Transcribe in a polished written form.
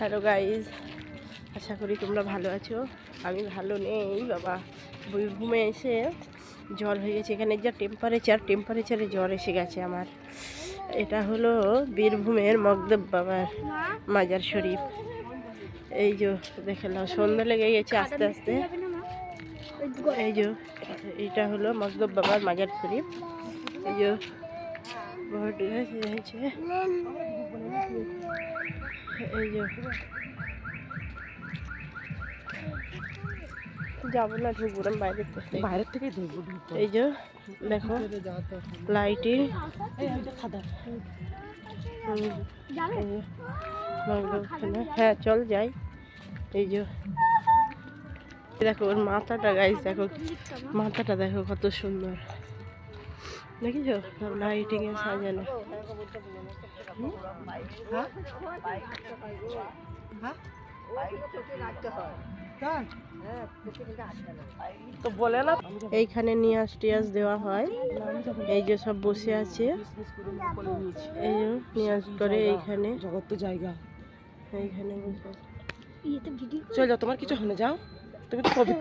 Hello guys, আশা করি তোমরা ভালো আছো। আমি ভালো নেই বাবা। বীরভূমে এসে জ্বর হয়ে গেছে। এখানে যা টেম্পারেচারে জ্বর এসে গেছে আমার। এটা হলো বীরভূমের মগদেব বাবার মাজার শরীফ। এই যে দেখে নাও, সন্ধ্যা লেগে গেছে আস্তে আস্তে। এই যে এটা হলো মগদেব বাবার মাজার শরীফ। এই যে বট গাছ রয়েছে। এই যে যাবো না, ঢুকবো না, বাইরের থেকে ঢুকবো। এই যে দেখো লাইটিং, হ্যাঁ চল যাই। এই যে দেখো ওর মাথাটা, গাইস দেখো মাথাটা, দেখো কত সুন্দর দেখেছো, লাইটিং এ সাজানো। তো বলে না এইখানে নিয়াজ টিয়াজ দেওয়া হয়। এই যে সব বসে আছে, এই যে নিয়াজ করে এইখানে জগৎ জায়গা। এইখানে বসে চল যাও, তোমার কিছু হলে যাও, তুমি তো পবিত্র।